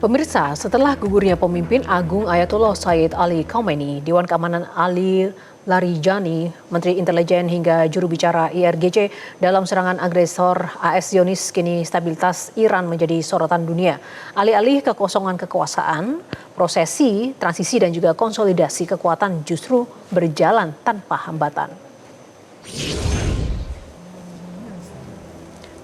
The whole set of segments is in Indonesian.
Pemirsa, setelah gugurnya pemimpin Agung Ayatollah Said Ali Khamenei, Dewan Keamanan Ali Larijani, Menteri Intelijen hingga juru bicara IRGC dalam serangan agresor AS Zionis, kini stabilitas Iran menjadi sorotan dunia. Alih-alih kekosongan kekuasaan, prosesi, transisi dan juga konsolidasi kekuatan justru berjalan tanpa hambatan.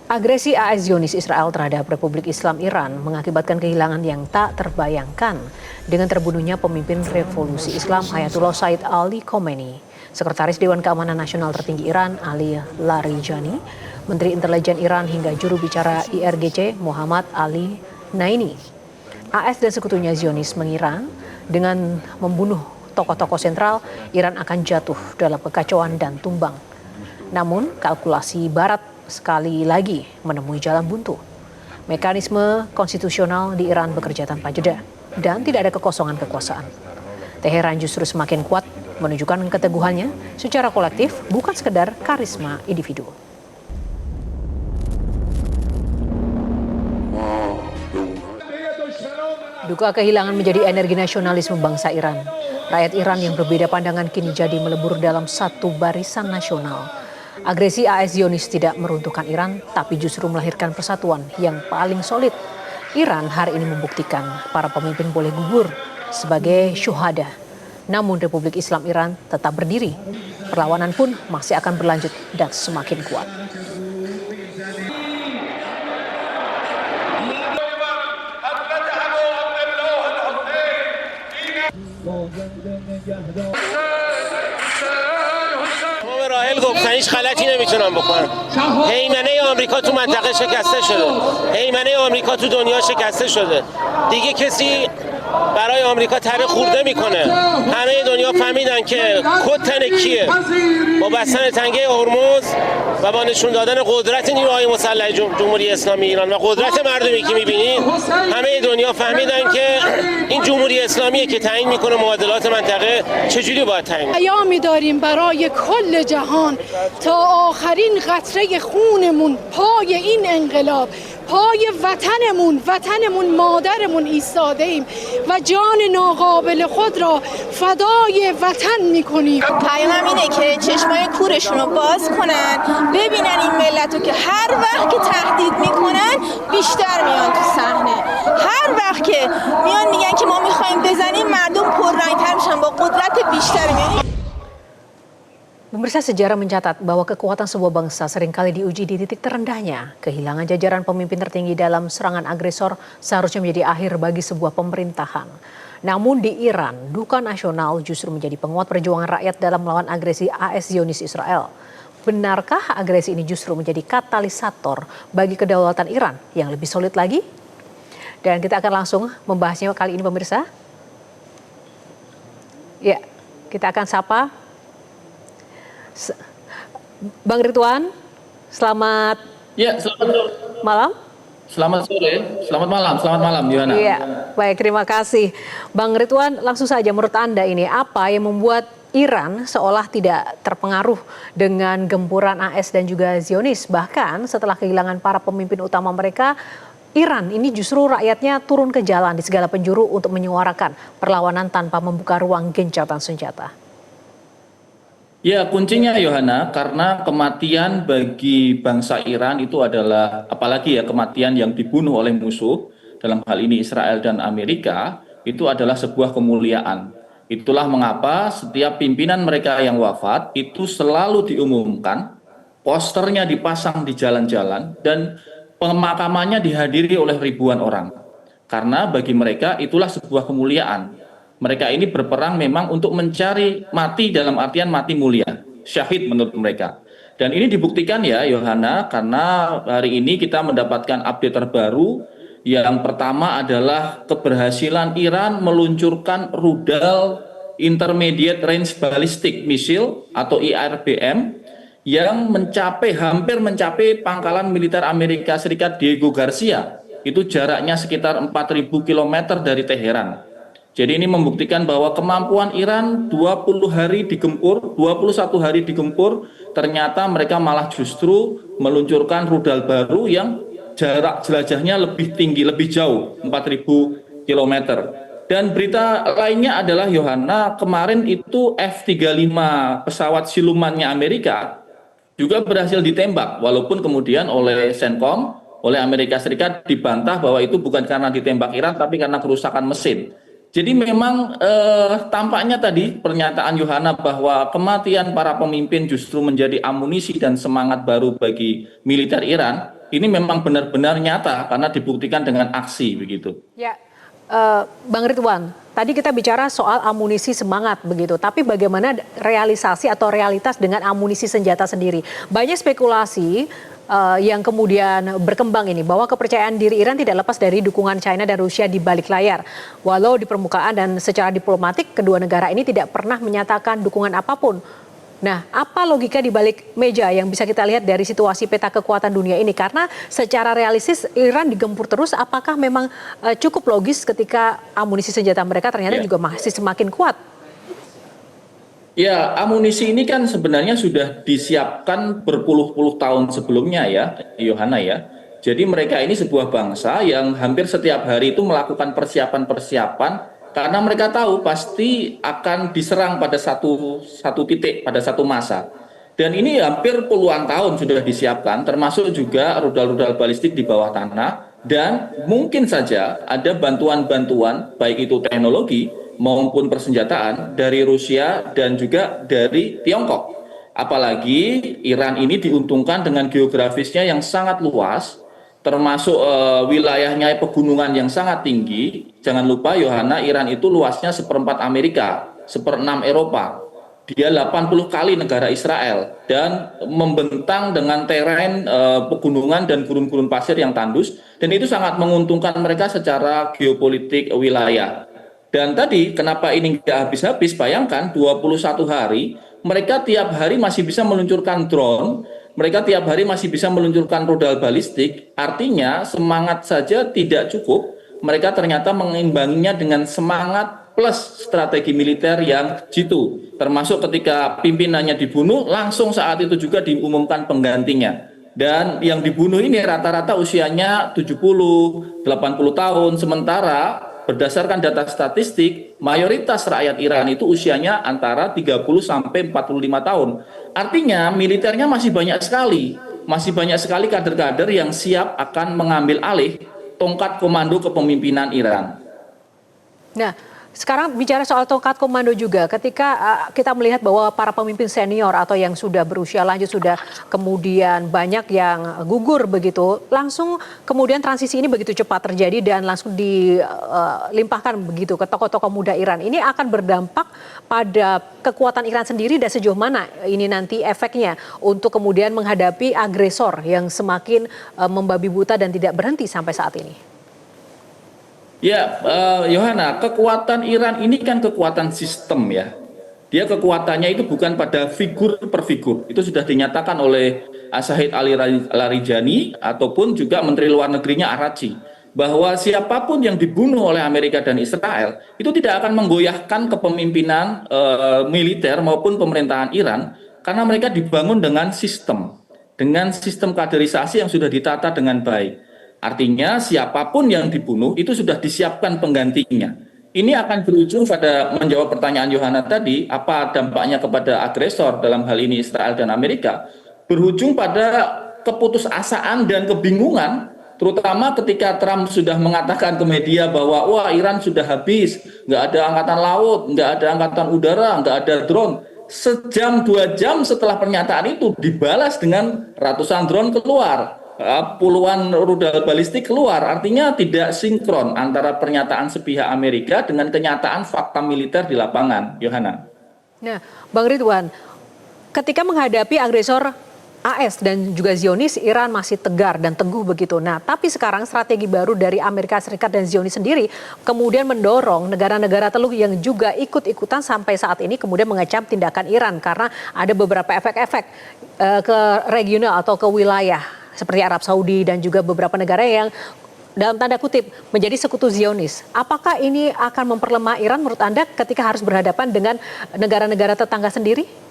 Agresi AS Zionis Israel terhadap Republik Islam Iran mengakibatkan kehilangan yang tak terbayangkan dengan terbunuhnya pemimpin revolusi Islam Ayatollah Said Ali Khamenei. Sekretaris Dewan Keamanan Nasional tertinggi Iran Ali Larijani, Menteri Intelijen Iran hingga juru bicara IRGC Muhammad Ali Naini. AS dan sekutunya Zionis mengira dengan membunuh tokoh-tokoh sentral, Iran akan jatuh dalam kekacauan dan tumbang. Namun kalkulasi Barat sekali lagi menemui jalan buntu. Mekanisme konstitusional di Iran bekerja tanpa jeda dan tidak ada kekosongan kekuasaan. Teheran justru semakin kuat menunjukkan keteguhannya secara kolektif, bukan sekedar karisma individu. Duka kehilangan menjadi energi nasionalisme bangsa Iran. Rakyat Iran yang berbeda pandangan kini jadi melebur dalam satu barisan nasional. Agresi AS Zionis tidak meruntuhkan Iran, tapi justru melahirkan persatuan yang paling solid. Iran hari ini membuktikan para pemimpin boleh gugur sebagai syuhada. Namun Republik Islam Iran tetap berdiri. Perlawanan pun masih akan berlanjut dan semakin kuat. راحل گفتن هیچ غلطی نمیتونن بکنن. هیمنه آمریکا تو منطقه شکسته شده. هیمنه آمریکا تو دنیا شکسته شده. دیگه کسی برای آمریکا تره خورده میکنه. همه دنیا فهمیدن که کد تن کیه. با بستن تنگه هرمز و با نشون دادن قدرت نیروهای مسلح جمهوری اسلامی ایران و قدرت مردمی که میبینید، همه دنیا فهمیدن که این جمهوری اسلامیه که تعیین میکنه معادلات منطقه چجوری باید تعیین. پیامی داریم برای کل جهان تا آخرین قطره خونمون پای این انقلاب، پای وطنمون مادرمون ایستاده ایم و جان ناقابل خود را فدای وطن میکنیم. پیامم اینه که چشمای کورشون رو باز کنن، ببینن این ملت رو که هر وقت که تهدید میکنن بیشتر میان تو صحنه. هر وقت که میان میگن که ما میخوایم بزنیم، مردم پررنگ‌تر میشن با قدرت بیشتری میان. Pemirsa, sejarah mencatat bahwa kekuatan sebuah bangsa seringkali diuji di titik terendahnya. Kehilangan jajaran pemimpin tertinggi dalam serangan agresor seharusnya menjadi akhir bagi sebuah pemerintahan. Namun di Iran, duka nasional justru menjadi penguat perjuangan rakyat dalam melawan agresi AS Zionis Israel. Benarkah agresi ini justru menjadi katalisator bagi kedaulatan Iran yang lebih solid lagi? Dan kita akan langsung membahasnya kali ini, pemirsa. Ya, kita akan sapa Bang Ridwan, selamat malam. Selamat sore, selamat malam, Yohana. Iya, baik, terima kasih. Bang Ridwan, langsung saja menurut Anda ini apa yang membuat Iran seolah tidak terpengaruh dengan gempuran AS dan juga Zionis? Bahkan setelah kehilangan para pemimpin utama mereka, Iran ini justru rakyatnya turun ke jalan di segala penjuru untuk menyuarakan perlawanan tanpa membuka ruang gencatan senjata. Ya, kuncinya Yohana, karena kematian bagi bangsa Iran itu adalah, apalagi ya kematian yang dibunuh oleh musuh, dalam hal ini Israel dan Amerika, itu adalah sebuah kemuliaan. Itulah mengapa setiap pimpinan mereka yang wafat itu selalu diumumkan, posternya dipasang di jalan-jalan, dan pemakamannya dihadiri oleh ribuan orang. Karena bagi mereka itulah sebuah kemuliaan. Mereka ini berperang memang untuk mencari mati dalam artian mati mulia, syahid menurut mereka. Dan ini dibuktikan ya Yohana, karena hari ini kita mendapatkan update terbaru. Yang pertama adalah keberhasilan Iran meluncurkan rudal Intermediate Range Ballistic Missile atau IRBM yang hampir mencapai pangkalan militer Amerika Serikat Diego Garcia. Itu jaraknya sekitar 4.000 km dari Teheran. Jadi ini membuktikan bahwa kemampuan Iran 21 hari digempur, ternyata mereka malah justru meluncurkan rudal baru yang jarak jelajahnya lebih tinggi, lebih jauh, 4.000 kilometer. Dan berita lainnya adalah Yohana, kemarin itu F-35 pesawat silumannya Amerika juga berhasil ditembak, walaupun kemudian oleh CENTCOM, oleh Amerika Serikat dibantah bahwa itu bukan karena ditembak Iran, tapi karena kerusakan mesin. Jadi memang tampaknya tadi pernyataan Yohana bahwa kematian para pemimpin justru menjadi amunisi dan semangat baru bagi militer Iran, ini memang benar-benar nyata karena dibuktikan dengan aksi begitu. Ya, Bang Ridwan, tadi kita bicara soal amunisi semangat begitu, tapi bagaimana realisasi atau realitas dengan amunisi senjata sendiri? Banyak spekulasi yang kemudian berkembang ini bahwa kepercayaan diri Iran tidak lepas dari dukungan China dan Rusia di balik layar. Walau di permukaan dan secara diplomatik kedua negara ini tidak pernah menyatakan dukungan apapun. Nah, apa logika di balik meja yang bisa kita lihat dari situasi peta kekuatan dunia ini? Karena secara realistis Iran digempur terus, apakah memang cukup logis ketika amunisi senjata mereka ternyata juga masih semakin kuat? Ya, amunisi ini kan sebenarnya sudah disiapkan berpuluh-puluh tahun sebelumnya ya, Yohana ya. Jadi mereka ini sebuah bangsa yang hampir setiap hari itu melakukan persiapan-persiapan karena mereka tahu pasti akan diserang pada satu titik, pada satu masa. Dan ini hampir puluhan tahun sudah disiapkan, termasuk juga rudal-rudal balistik di bawah tanah. Dan mungkin saja ada bantuan-bantuan, baik itu teknologi maupun persenjataan dari Rusia dan juga dari Tiongkok. Apalagi Iran ini diuntungkan dengan geografisnya yang sangat luas, termasuk wilayahnya pegunungan yang sangat tinggi. Jangan lupa Yohana, Iran itu luasnya 1/4 Amerika, 1/6 Eropa. Dia 80 kali negara Israel dan membentang dengan tereng pegunungan dan gurun-gurun pasir yang tandus, dan itu sangat menguntungkan mereka secara geopolitik wilayah. Dan tadi kenapa ini nggak habis-habis, bayangkan 21 hari mereka tiap hari masih bisa meluncurkan drone, mereka tiap hari masih bisa meluncurkan rudal balistik, artinya semangat saja tidak cukup, mereka ternyata mengimbanginya dengan semangat plus strategi militer yang jitu, termasuk ketika pimpinannya dibunuh, langsung saat itu juga diumumkan penggantinya. Dan yang dibunuh ini rata-rata usianya 70, 80 tahun, sementara berdasarkan data statistik, mayoritas rakyat Iran itu usianya antara 30 sampai 45 tahun. Artinya militernya masih banyak sekali kader-kader yang siap akan mengambil alih tongkat komando kepemimpinan Iran. Nah, sekarang bicara soal tongkat komando juga, ketika kita melihat bahwa para pemimpin senior atau yang sudah berusia lanjut, sudah kemudian banyak yang gugur begitu, langsung kemudian transisi ini begitu cepat terjadi dan langsung dilimpahkan begitu ke tokoh-tokoh muda Iran. Ini akan berdampak pada kekuatan Iran sendiri dan sejauh mana ini nanti efeknya untuk kemudian menghadapi agresor yang semakin membabi buta dan tidak berhenti sampai saat ini. Ya, Yohana, kekuatan Iran ini kan kekuatan sistem ya. Dia kekuatannya itu bukan pada figur per figur. Itu sudah dinyatakan oleh Shahid Ali Larijani ataupun juga Menteri Luar Negerinya Araghchi, bahwa siapapun yang dibunuh oleh Amerika dan Israel itu tidak akan menggoyahkan kepemimpinan militer maupun pemerintahan Iran, karena mereka dibangun dengan sistem kaderisasi yang sudah ditata dengan baik. Artinya siapapun yang dibunuh itu sudah disiapkan penggantinya. Ini akan berujung pada menjawab pertanyaan Yohana tadi, apa dampaknya kepada agresor dalam hal ini Israel dan Amerika, berujung pada keputusasaan dan kebingungan, terutama ketika Trump sudah mengatakan ke media bahwa wah Iran sudah habis, nggak ada angkatan laut, nggak ada angkatan udara, nggak ada drone. Sejam 2 jam setelah pernyataan itu dibalas dengan ratusan drone keluar, puluhan rudal balistik keluar. Artinya tidak sinkron antara pernyataan sepihak Amerika dengan kenyataan fakta militer di lapangan, Yohana. Nah, Bang Ridwan, ketika menghadapi agresor AS dan juga Zionis, Iran masih tegar dan teguh begitu. Nah, tapi sekarang strategi baru dari Amerika Serikat dan Zionis sendiri kemudian mendorong negara-negara Teluk yang juga ikut-ikutan sampai saat ini kemudian mengecam tindakan Iran karena ada beberapa efek-efek ke regional atau ke wilayah seperti Arab Saudi dan juga beberapa negara yang dalam tanda kutip menjadi sekutu Zionis. Apakah ini akan memperlemah Iran menurut Anda ketika harus berhadapan dengan negara-negara tetangga sendiri?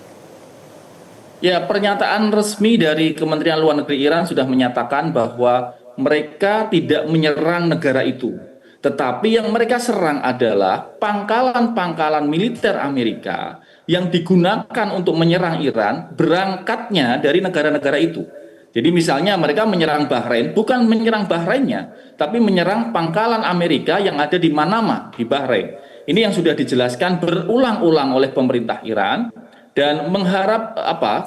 Ya, pernyataan resmi dari Kementerian Luar Negeri Iran sudah menyatakan bahwa mereka tidak menyerang negara itu. Tetapi yang mereka serang adalah pangkalan-pangkalan militer Amerika yang digunakan untuk menyerang Iran berangkatnya dari negara-negara itu. Jadi misalnya mereka menyerang Bahrain, bukan menyerang Bahrainnya, tapi menyerang pangkalan Amerika yang ada di Manama, di Bahrain. Ini yang sudah dijelaskan berulang-ulang oleh pemerintah Iran dan mengharap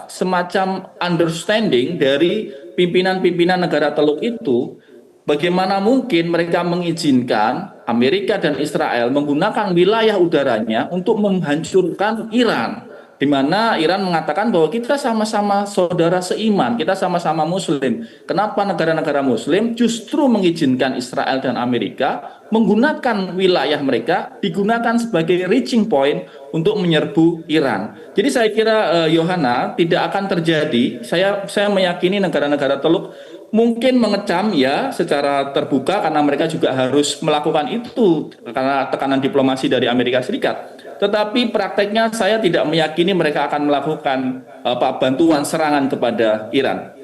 semacam understanding dari pimpinan-pimpinan negara Teluk itu. Bagaimana mungkin mereka mengizinkan Amerika dan Israel menggunakan wilayah udaranya untuk menghancurkan Iran, di mana Iran mengatakan bahwa kita sama-sama saudara seiman, kita sama-sama Muslim. Kenapa negara-negara Muslim justru mengizinkan Israel dan Amerika menggunakan wilayah mereka digunakan sebagai reaching point untuk menyerbu Iran? Jadi saya kira Yohana tidak akan terjadi. Saya meyakini negara-negara Teluk mungkin mengecam ya secara terbuka karena mereka juga harus melakukan itu karena tekanan diplomasi dari Amerika Serikat. Tetapi prakteknya saya tidak meyakini mereka akan melakukan bantuan serangan kepada Iran.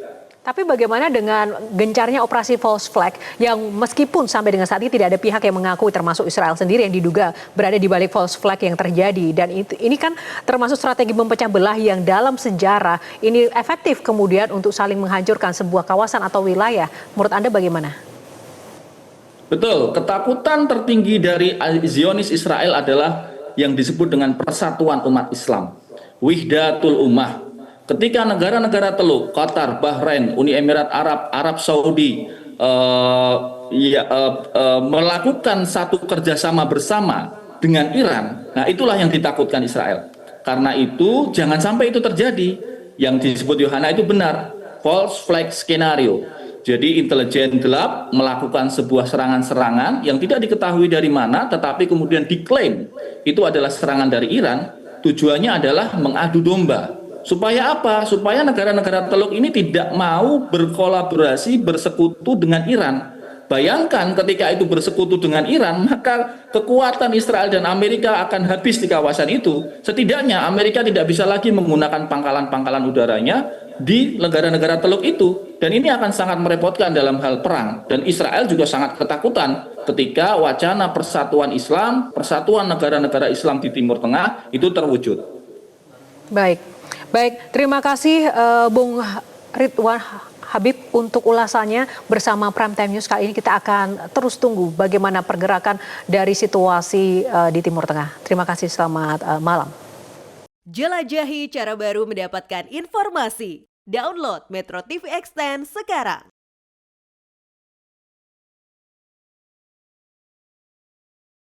Tapi bagaimana dengan gencarnya operasi false flag yang meskipun sampai dengan saat ini tidak ada pihak yang mengakui, termasuk Israel sendiri yang diduga berada di balik false flag yang terjadi, dan ini kan termasuk strategi mempecah belah yang dalam sejarah ini efektif kemudian untuk saling menghancurkan sebuah kawasan atau wilayah. Menurut Anda bagaimana? Betul, ketakutan tertinggi dari Zionis Israel adalah yang disebut dengan persatuan umat Islam, Wihdatul Ummah. Ketika negara-negara Teluk, Qatar, Bahrain, Uni Emirat Arab, Arab Saudi melakukan satu kerjasama bersama dengan Iran, nah itulah yang ditakutkan Israel. Karena itu jangan sampai itu terjadi. Yang disebut Yohana itu benar, false flag skenario. Jadi intelijen gelap melakukan sebuah serangan-serangan yang tidak diketahui dari mana, tetapi kemudian diklaim itu adalah serangan dari Iran. Tujuannya adalah mengadu domba. Supaya apa? Supaya negara-negara Teluk ini tidak mau berkolaborasi, bersekutu dengan Iran. Bayangkan ketika itu bersekutu dengan Iran, maka kekuatan Israel dan Amerika akan habis di kawasan itu. Setidaknya Amerika tidak bisa lagi menggunakan pangkalan-pangkalan udaranya di negara-negara Teluk itu. Dan ini akan sangat merepotkan dalam hal perang. Dan Israel juga sangat ketakutan ketika wacana persatuan Islam, persatuan negara-negara Islam di Timur Tengah itu terwujud. Baik, terima kasih Bung Ridwan Habib untuk ulasannya bersama Prime Time News. Kali ini kita akan terus tunggu bagaimana pergerakan dari situasi di Timur Tengah. Terima kasih, selamat malam. Jelajahi cara baru mendapatkan informasi. Download Metro TV Extend sekarang.